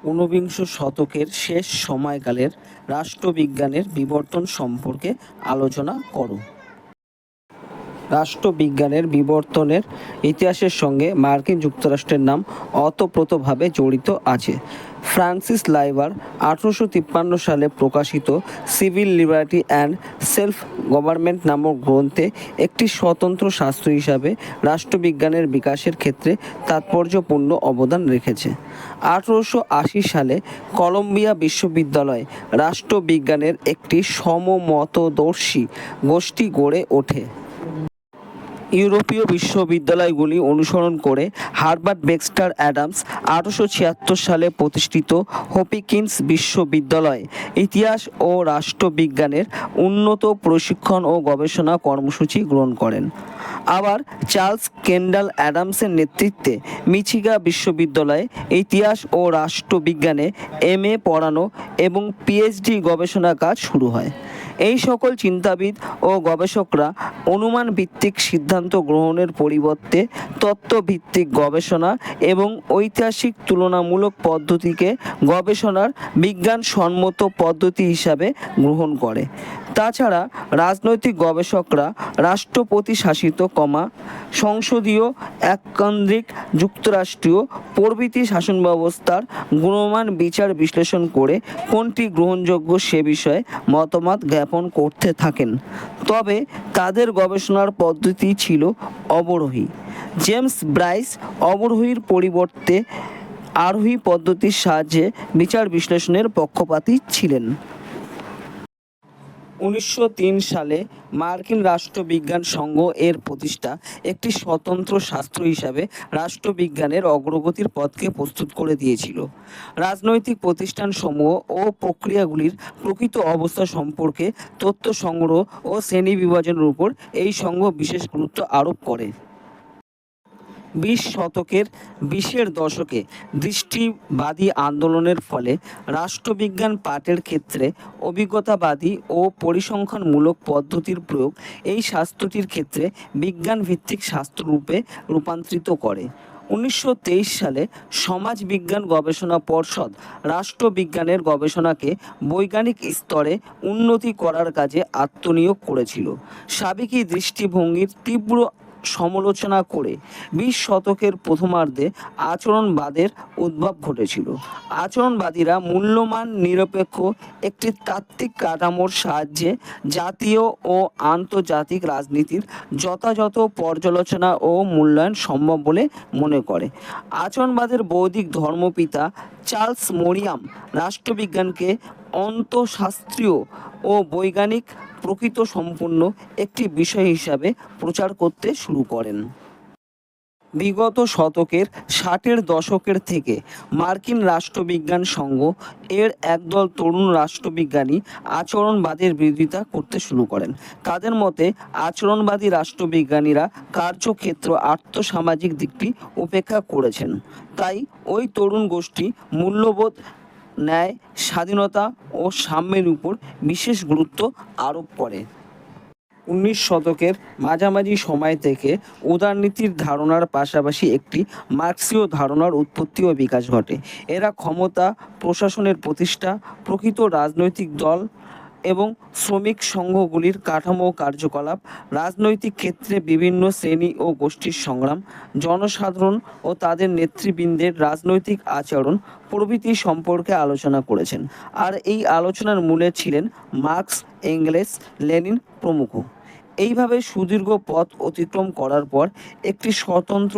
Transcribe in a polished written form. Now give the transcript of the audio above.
ঊনবিংশ শতকের শেষ সময়কালের রাষ্ট্রবিজ্ঞানের বিবর্তন সম্পর্কে আলোচনা করো। রাষ্ট্রবিজ্ঞানের বিবর্তনের ইতিহাসের সঙ্গে মার্কিন যুক্তরাষ্ট্রের নাম ওতপ্রোতভাবে জড়িত আছে। ফ্রান্সিস লাইবার 1853 সালে প্রকাশিত civil liberty and self government নামক গ্রন্থে একটি স্বতন্ত্র শাস্ত্র হিসাবে রাষ্ট্রবিজ্ঞানের বিকাশের ক্ষেত্রে তাৎপর্যপূর্ণ অবদান রেখেছে। 1880 সালে কলম্বিয়া বিশ্ববিদ্যালয়ে রাষ্ট্রবিজ্ঞানের একটি সমমতদর্শী গোষ্ঠী গড়ে ওঠে। ইউরোপীয় বিশ্ববিদ্যালয়গুলি অনুসরণ করে হার্ভার্ড বেক্সটার অ্যাডামস 1876 সালে প্রতিষ্ঠিত হপিকিন্স বিশ্ববিদ্যালয়ে ইতিহাস ও রাষ্ট্রবিজ্ঞানের উন্নত প্রশিক্ষণ ও গবেষণা কর্মসূচি গ্রহণ করেন। আবার চার্লস কেন্ডাল অ্যাডামসের নেতৃত্বে মিচিগান বিশ্ববিদ্যালয়ে ইতিহাস ও রাষ্ট্রবিজ্ঞানে MA পড়ানো এবং PhD গবেষণা কাজ শুরু হয়। এই সকল চিন্তাবিদ ও গবেষকরা অনুমান ভিত্তিক সিদ্ধান্ত গ্রহণের পরিবর্তে তত্ত্বভিত্তিক গবেষণা এবং ঐতিহাসিক তুলনামূলক পদ্ধতিকে গবেষণার বিজ্ঞানসম্মত পদ্ধতি হিসাবে গ্রহণ করে। তাছাড়া রাজনৈতিক গবেষকরা রাষ্ট্রপতি শাসিত সংসদীয় এককেন্দ্রিক যুক্তরাষ্ট্রীয় প্রভৃতি শাসন ব্যবস্থার গুণমান বিচার বিশ্লেষণ করে কোনটি গ্রহণযোগ্য সে বিষয়ে মতামত জ্ঞাপন করতে থাকেন। তবে তাদের গবেষণার পদ্ধতি ছিল অবরোহী। জেমস ব্রাইস অবরোহীর পরিবর্তে আরোহী পদ্ধতির সাহায্যে বিচার বিশ্লেষণের পক্ষপাতী ছিলেন। 1903 সালে মার্কিন রাষ্ট্রবিজ্ঞান সংঘ এর প্রতিষ্ঠা একটি স্বতন্ত্র শাস্ত্র হিসাবে রাষ্ট্রবিজ্ঞানের অগ্রগতির পথকে প্রস্তুত করে দিয়েছিল। রাজনৈতিক প্রতিষ্ঠানসমূহ ও প্রক্রিয়াগুলির প্রকৃত অবস্থা সম্পর্কে তথ্য সংগ্রহ ও শ্রেণী বিভাজনের উপর এই সংঘ বিশেষ গুরুত্ব আরোপ করে। 20 শতকের 20-এর দশকে দৃষ্টিবাদী আন্দোলনের ফলে রাষ্ট্রবিজ্ঞান পাঠের ক্ষেত্রে অভিজ্ঞতাবাদী ও পরিসংখ্যানমূলক পদ্ধতির প্রয়োগ এই শাস্ত্রটির ক্ষেত্রে বিজ্ঞানভিত্তিক শাস্ত্ররূপে রূপান্তরিত করে। 1923 সালে সমাজ বিজ্ঞান গবেষণা পর্ষদ রাষ্ট্রবিজ্ঞানের গবেষণাকে বৈজ্ঞানিক স্তরে উন্নতি করার কাজে আত্মনিয়োগ করেছিল। সাবেকি দৃষ্টিভঙ্গির তীব্র সমালোচনা করে 20 শতকের প্রথমার্ধে আচরণবাদের উদ্ভব ঘটেছিল। আচরণবাদীরা মূল্যমান নিরপেক্ষ একটি তাত্ত্বিক কাঠামোর সাহায্যে জাতীয় ও আন্তর্জাতিক রাজনীতির যথাযথ পর্যালোচনা ও মূল্যায়ন সম্ভব বলে মনে করে। আচরণবাদের বৌদ্ধিক ধর্মপিতা চার্লস মরিয়াম রাষ্ট্রবিজ্ঞানকে অন্তঃশাস্ত্রীয় ও বৈজ্ঞানিক প্রকৃত সম্পন্ন একটি বিষয় হিসাবে প্রচার করতে শুরু করেন। বিগত শতকের 60-এর দশকের থেকে মার্কিন রাষ্ট্রবিজ্ঞান সংঘ এর একদল তরুণ রাষ্ট্রবিজ্ঞানী আচরণবাদের বিরোধিতা করতে শুরু করেন। তাদের মতে আচরণবাদী রাষ্ট্রবিজ্ঞানীরা কার্যক্ষেত্র আর্থসামাজিক দিকটি উপেক্ষা করেছেন। তাই ওই তরুণ গোষ্ঠী মূল্যবোধ, ন্যায়, স্বাধীনতা ও সাম্যের উপর বিশেষ গুরুত্ব আরোপ করে। 19 শতকের মাঝামাঝি সময় থেকে উদারনীতির ধারণার পাশাপাশি একটি মার্ক্সীয় ধারণার উৎপত্তি ও বিকাশ ঘটে। এরা ক্ষমতা, প্রশাসনের প্রতিষ্ঠা, প্রকৃত রাজনৈতিক দল এবং শ্রমিক সংঘগুলির কাঠামো ও কার্যকলাপ, রাজনৈতিক ক্ষেত্রে বিভিন্ন শ্রেণী ও গোষ্ঠীর সংগ্রাম, জনসাধারণ ও তাদের নেতৃবৃন্দের রাজনৈতিক আচরণ প্রভৃতি সম্পর্কে আলোচনা করেছেন। আর এই আলোচনার মূলে ছিলেন মার্কস, এঙ্গেলস, লেনিন প্রমুখ। এইভাবে সুদীর্ঘ পথ অতিক্রম করার পর একটি স্বতন্ত্র